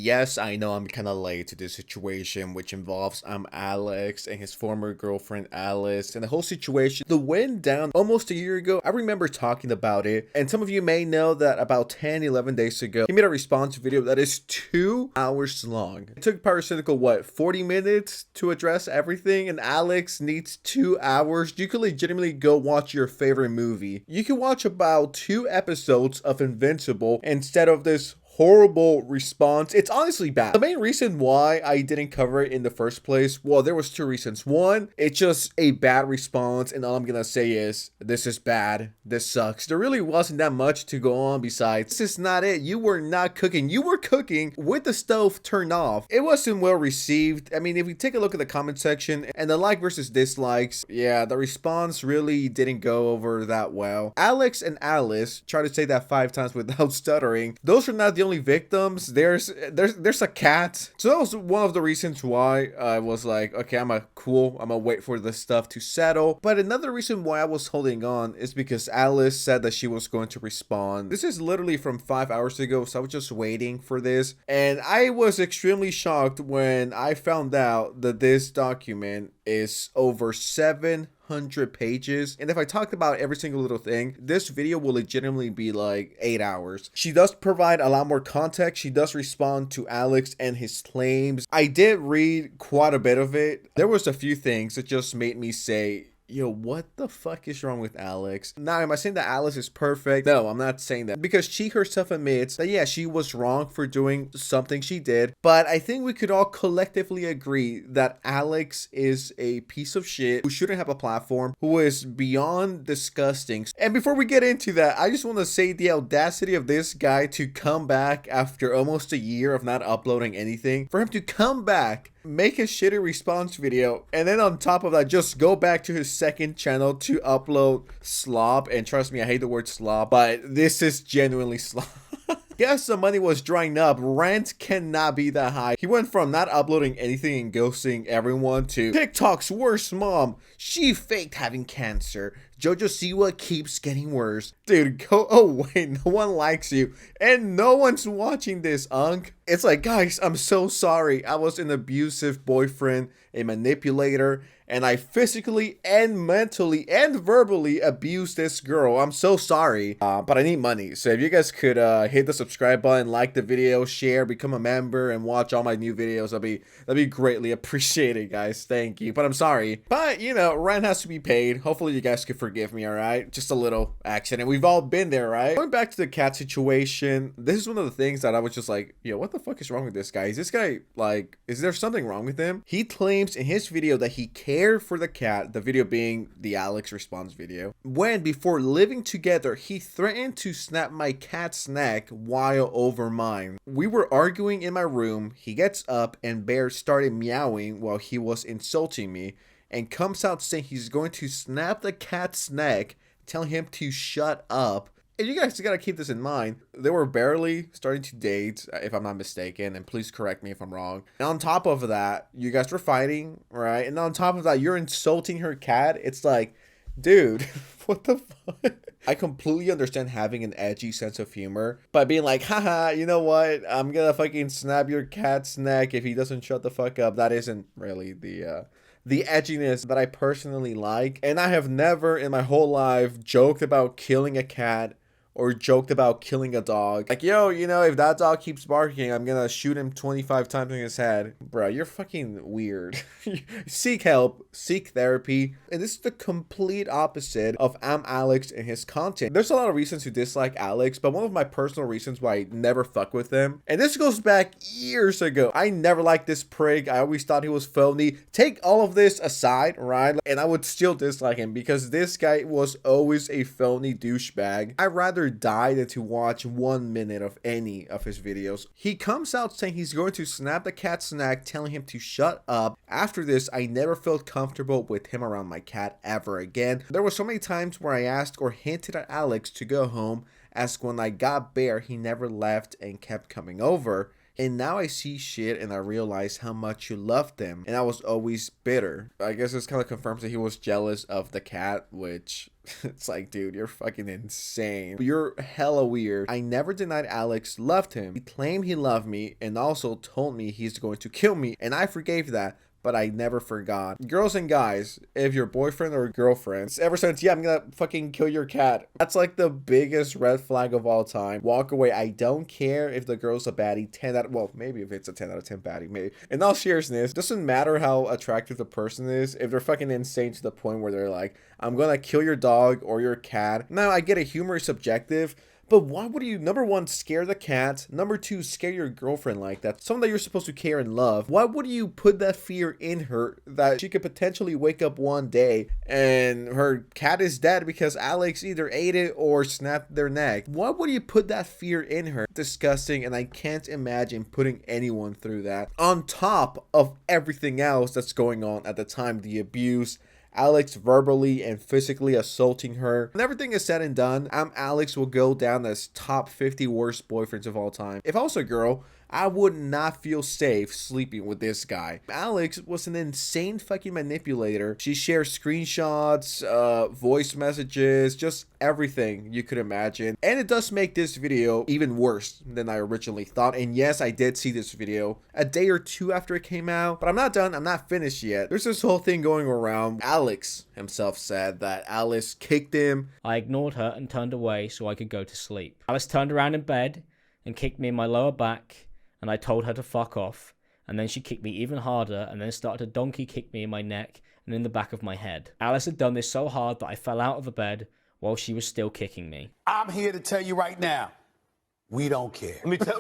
yes, I know I'm kind of late to this situation, which involves ImAllexx and his former girlfriend Alice, and the whole situation. The went down almost a year ago. I remember talking about it, and some of you may know that about 10-11 days ago, he made a response video that is 2 hours long. It took Parasitical, what, 40 minutes to address everything, and Alex needs 2 hours. You could legitimately go watch your favorite movie. You can watch about 2 episodes of Invincible instead of this horrible response. It's honestly bad. The main reason why I didn't cover it in the first place, well, there was 2 reasons. One, it's just a bad response, and all I'm gonna say is, this is bad, this sucks. There really wasn't that much to go on besides, this is not it. You were not cooking. You were cooking with the stove turned off. It wasn't well received. I mean, if we take a look at the comment section and the like versus dislikes, yeah, the response really didn't go over that well. Alex and Alice, try to say that 5 times without stuttering, those are not the only victims. There's a cat. So that was one of the reasons why I was like, okay, I'm gonna wait for this stuff to settle. But another reason why I was holding on is because Alice said that she was going to respond. This is literally from 5 hours ago, so I was just waiting for this, and I was extremely shocked when I found out that this document is over 700 pages, and if I talked about every single little thing, this video will legitimately be like 8 hours. She does provide a lot more context. She does respond to Alex and his claims. I did read quite a bit of it. There was a few things that just made me say, yo, what the fuck is wrong with Alex? Now, am I saying that Alice is perfect? No, I'm not saying that, because she herself admits that, yeah, she was wrong for doing something she did, but I think we could all collectively agree that Alex is a piece of shit who shouldn't have a platform, who is beyond disgusting. And before we get into that, I just want to say the audacity of this guy to come back after almost a year of not uploading anything, for him to come back, make a shitty response video, and then on top of that, just go back to his second channel to upload slop. And trust me, I hate the word slop, but this is genuinely slop. Yes, the money was drying up. Rent cannot be that high. He went from not uploading anything and ghosting everyone to TikTok's worst mom. She faked having cancer. Jojo Siwa keeps getting worse. Dude, go away. No one likes you. And no one's watching this, Unk. It's like, guys, I'm so sorry. I was an abusive boyfriend, a manipulator, and I physically and mentally and verbally abused this girl. I'm so sorry, but I need money. So if you guys could hit the subscribe button, like the video, share, become a member, and watch all my new videos, that'd be greatly appreciated, guys. Thank you. But I'm sorry. But, you know, rent has to be paid. Hopefully you guys could forgive me, all right? Just a little accident. We've all been there, right? Going back to the cat situation, this is one of the things that I was just like, yo, what the fuck is wrong with this guy? Is this guy, like, is there something wrong with him? He claims in his video that he cared for the cat, the video being the Alex response video, when before living together, he threatened to snap my cat's neck while over mine. We were arguing in my room. He gets up and Bear started meowing while he was insulting me, and comes out saying he's going to snap the cat's neck, telling him to shut up. And you guys gotta keep this in mind. They were barely starting to date, if I'm not mistaken, and please correct me if I'm wrong. And on top of that, you guys were fighting, right? And on top of that, you're insulting her cat. It's like, dude, what the fuck? I completely understand having an edgy sense of humor, but being like, haha, you know what? I'm gonna fucking snap your cat's neck if he doesn't shut the fuck up. That isn't really the edginess that I personally like. And I have never in my whole life joked about killing a cat or joked about killing a dog. Like, yo, you know, if that dog keeps barking, I'm gonna shoot him 25 times in his head. Bro, you're fucking weird. Seek help, seek therapy. And this is the complete opposite of ImAllexx and his content. There's a lot of reasons to dislike Alex, but one of my personal reasons why I never fuck with him, and this goes back years ago, I never liked this prig. I always thought he was phony. Take all of this aside, right? And I would still dislike him because this guy was always a phony douchebag. I'd rather die than to watch 1 minute of any of his videos. He comes out saying he's going to snap the cat's neck, telling him to shut up. After this, I never felt comfortable with him around my cat ever again. There were so many times where I asked or hinted at Alex to go home, as when I got Bear, he never left and kept coming over. And now I see shit and I realize how much you loved him. And I was always bitter. I guess this kind of confirms that he was jealous of the cat, which it's like, dude, you're fucking insane. You're hella weird. I never denied Alex loved him. He claimed he loved me and also told me he's going to kill me. And I forgave that. But I never forgot. Girls and guys, if your boyfriend or girlfriend ever says, yeah, I'm gonna fucking kill your cat, that's like the biggest red flag of all time. Walk away. I don't care if the girl's a baddie. 10 out of, well, maybe if it's a 10 out of 10 baddie, maybe. In all seriousness, doesn't matter how attractive the person is, if they're fucking insane to the point where they're like, I'm gonna kill your dog or your cat. Now, I get it, humor is subjective. But why would you, number one, scare the cat? Number two, scare your girlfriend like that? Someone that you're supposed to care and love. Why would you put that fear in her that she could potentially wake up one day and her cat is dead because Alex either ate it or snapped their neck? Why would you put that fear in her? Disgusting, and I can't imagine putting anyone through that. On top of everything else that's going on at the time, the abuse, Alex verbally and physically assaulting her. When everything is said and done, ImAllexx will go down as top 50 worst boyfriends of all time. If I was a girl, I would not feel safe sleeping with this guy. Alex was an insane fucking manipulator. She shares screenshots, voice messages, just everything you could imagine. And it does make this video even worse than I originally thought. And yes, I did see this video a day or two after it came out, but I'm not done. I'm not finished yet. There's this whole thing going around. Alex himself said that Alice kicked him. I ignored her and turned away so I could go to sleep. Alice turned around in bed and kicked me in my lower back. And I told her to fuck off, and then she kicked me even harder and then started to donkey kick me in my neck and in the back of my head. Alice had done this so hard that I fell out of the bed while she was still kicking me. I'm here to tell you right now, we don't care. Let me tell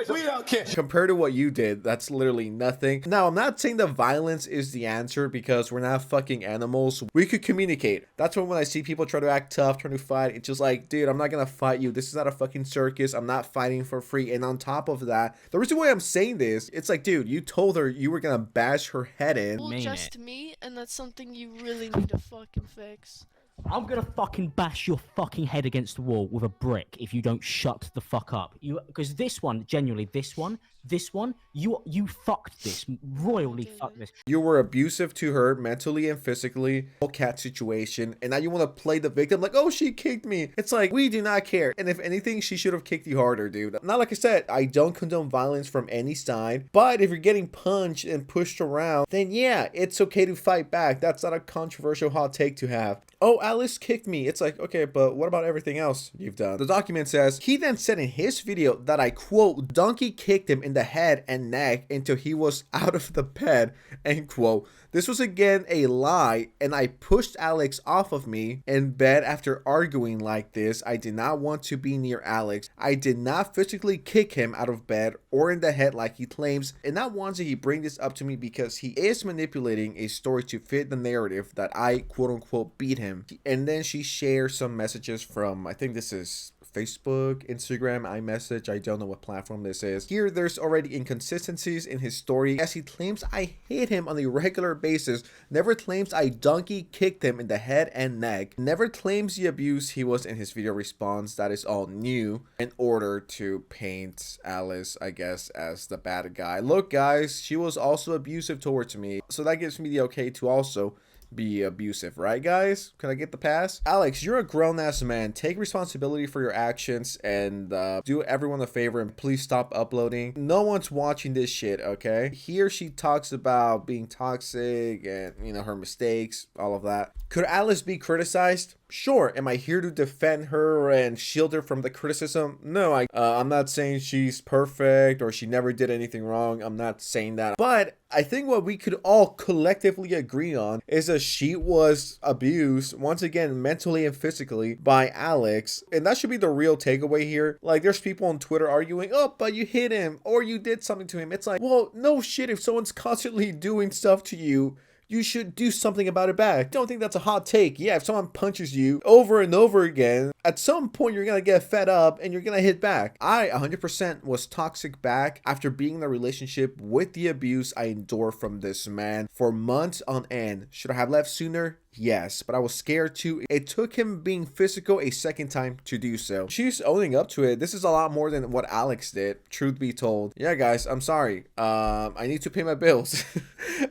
you, we don't care. Compared to what you did, that's literally nothing. Now, I'm not saying that violence is the answer because we're not fucking animals. We could communicate. That's when I see people try to act tough, trying to fight, it's just like, dude, I'm not gonna fight you. This is not a fucking circus. I'm not fighting for free. And on top of that, the reason why I'm saying this, it's like, dude, you told her you were gonna bash her head in. Well, just me, and that's something you really need to fucking fix. I'm gonna fucking bash your fucking head against the wall with a brick if you don't shut the fuck up. Because this one, genuinely, this one, you fucked this, royally fucked this. You were abusive to her mentally and physically. Whole cat situation, and now you want to play the victim like, oh, she kicked me. It's like, we do not care. And if anything, she should have kicked you harder, dude. Now, like I said, I don't condone violence from any side, but if you're getting punched and pushed around, then yeah, it's okay to fight back. That's not a controversial hot take to have. Oh, Alice kicked me. It's like, okay, but what about everything else you've done? The document says, he then said in his video that I quote, donkey kicked him in the head and neck until he was out of the bed, end quote. This was again a lie, and I pushed Alex off of me in bed after arguing like this. I did not want to be near Alex. I did not physically kick him out of bed or in the head like he claims, and not once did he bring this up to me because he is manipulating a story to fit the narrative that I quote unquote beat him. And then she shares some messages from, I think this is Facebook, Instagram, iMessage, I don't know what platform this is. Here, there's already inconsistencies in his story as he claims I hit him on a regular basis, never claims I donkey kicked him in the head and neck, never claims the abuse he was in his video response. That is all new in order to paint Alice, I guess, as the bad guy. Look, guys, she was also abusive towards me, so that gives me the okay to also be abusive, right, guys? Can I get the pass? Alex, you're a grown-ass man. Take responsibility for your actions and do everyone a favor and please stop uploading. No one's watching this shit, okay? Here she talks about being toxic and, you know, her mistakes, all of that. Could Alice be criticized? Sure. Am I here to defend her and shield her from the criticism? No, I'm not saying she's perfect or she never did anything wrong. I'm not saying that. But I think what we could all collectively agree on is that she was abused, once again, mentally and physically by Alex. And that should be the real takeaway here. Like, there's people on Twitter arguing, oh, but you hit him or you did something to him. It's like, well, no shit. If someone's constantly doing stuff to you, you should do something about it back. Don't think that's a hot take. Yeah, if someone punches you over and over again, at some point you're gonna get fed up and you're gonna hit back. I 100% was toxic back after being in a relationship with the abuse I endured from this man for months on end. Should I have left sooner? Yes, but I was scared too. It took him being physical a second time to do so. She's owning up to it. This is a lot more than what Alex did, truth be told. Yeah, guys, I'm sorry. I need to pay my bills.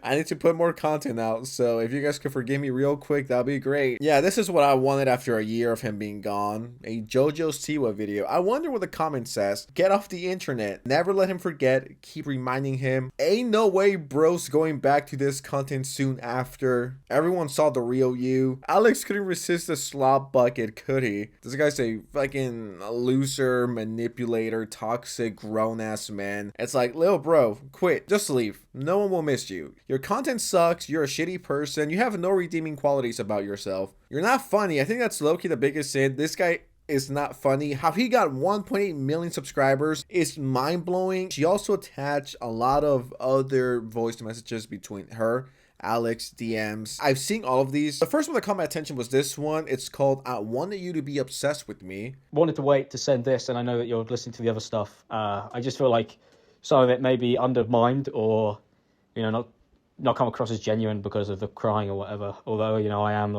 I need to put more content out. So if you guys could forgive me real quick, that'd be great. Yeah, this is what I wanted after a year of him being gone. A JoJo's Siwa video. I wonder what the comment says. Get off the internet. Never let him forget. Keep reminding him. Ain't no way bro's going back to this content soon after. Everyone saw the real you. Alex couldn't resist the slop bucket, could he? This guy's a fucking loser, manipulator, toxic, grown-ass man. It's like, little bro, quit. Just leave. No one will miss you. Your content sucks. You're a shitty person. You have no redeeming qualities about yourself. You're not funny. I think that's low-key the biggest sin. This guy is not funny. How he got 1.8 million subscribers is mind-blowing. She also attached a lot of other voice messages between her, Alex, DMs. I've seen all of these. The first one that caught my attention was this one. It's called I Wanted You to Be Obsessed With Me. Wanted to wait to send this, and I know that you're listening to the other stuff. I just feel like some of it may be undermined or, you know, not come across as genuine because of the crying or whatever. Although, you know, I'm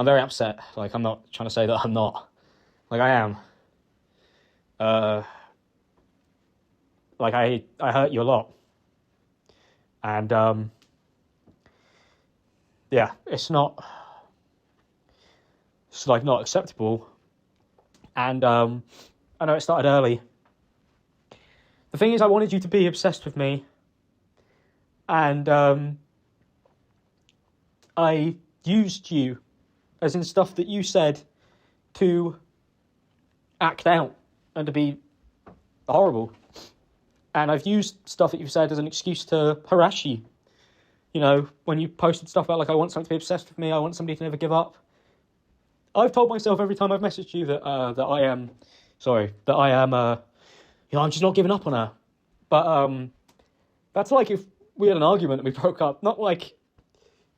very upset. Like, I'm not trying to say that I'm not. Like, I am. Like, I hurt you a lot. And, yeah, it's like not acceptable. And I know it started early. The thing is, I wanted you to be obsessed with me. And I used you, as in stuff that you said, to act out and to be horrible. And I've used stuff that you've said as an excuse to harass you. You know, when you posted stuff about, like, I want someone to be obsessed with me, I want somebody to never give up. I've told myself every time I've messaged you that I am, you know, I'm just not giving up on her. But that's like if we had an argument and we broke up. Not like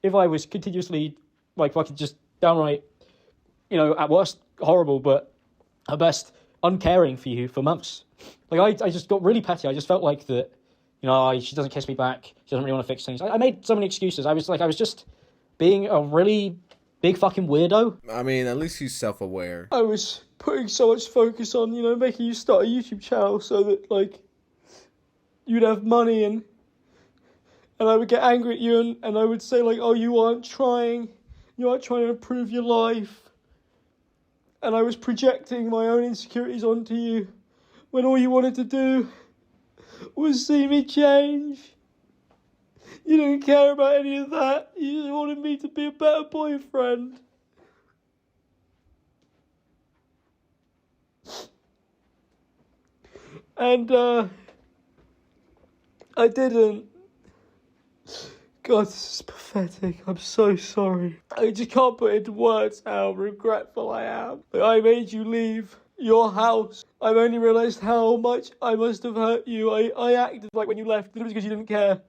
if I was continuously, like, fucking just downright, you know, at worst horrible, but at best uncaring for you for months. Like, I just got really petty. I just felt like that, you know, she doesn't kiss me back. She doesn't really want to fix things. I made so many excuses. I was just being a really big fucking weirdo. I mean, at least he's self-aware. I was putting so much focus on, you know, making you start a YouTube channel so that, like, you'd have money and I would get angry at you and I would say, like, oh, you aren't trying to improve your life. And I was projecting my own insecurities onto you when all you wanted to do was see me change. You didn't care about any of that. You just wanted me to be a better boyfriend. And, I didn't. God, this is pathetic. I'm so sorry. I just can't put into words how regretful I am. I made you leave your house. I've only realised how much I must have hurt you. I acted like when you left that it was because you didn't care.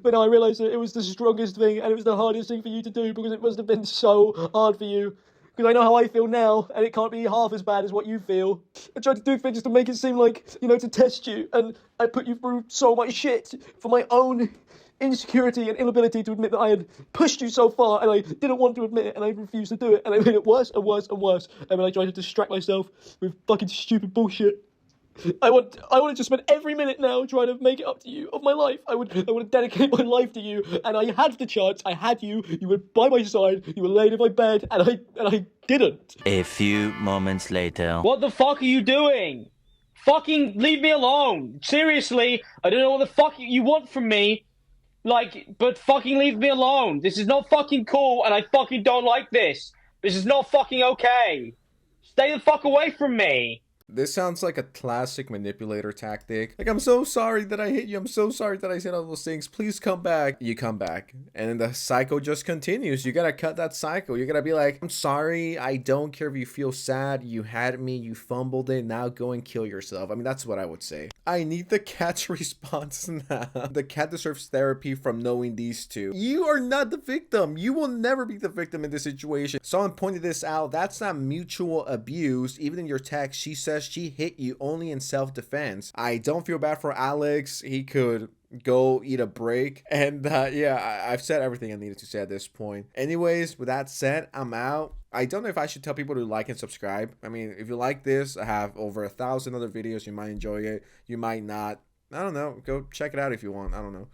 But now I realise that it was the strongest thing and it was the hardest thing for you to do because it must have been so hard for you. Because I know how I feel now, and it can't be half as bad as what you feel. I tried to do things to make it seem like, you know, to test you, and I put you through so much shit for my own insecurity and inability to admit that I had pushed you so far, and I didn't want to admit it, and I refused to do it, and I made it worse and worse and worse. And then I tried to distract myself with fucking stupid bullshit. I wanted to spend every minute now trying to make it up to you of my life. I would dedicate my life to you, and I had the chance. I had you. You were by my side. You were laid in my bed, and I didn't. A few moments later. What the fuck are you doing? Fucking leave me alone. Seriously, I don't know what the fuck you want from me. Like, but fucking leave me alone. This is not fucking cool, and I fucking don't like this. This is not fucking okay. Stay the fuck away from me. This sounds like a classic manipulator tactic. Like, I'm so sorry that I hit you. I'm so sorry that I said all those things. Please come back. You come back. And then the cycle just continues. You gotta cut that cycle. You gotta be like, I'm sorry. I don't care if you feel sad. You had me. You fumbled it. Now go and kill yourself. I mean, that's what I would say. I need the cat's response now. The cat deserves therapy from knowing these two. You are not the victim. You will never be the victim in this situation. Someone pointed this out. That's not mutual abuse. Even in your text, she says she hit you only in self-defense. I don't feel bad for Alex. He could go eat a break. And yeah, I've said everything I needed to say at this point. Anyways, with that said, I'm out. I don't know if I should tell people to like and subscribe. I mean, if you like this, I have over 1,000 other videos. You might enjoy it. You might not. I don't know. Go check it out if you want. I don't know.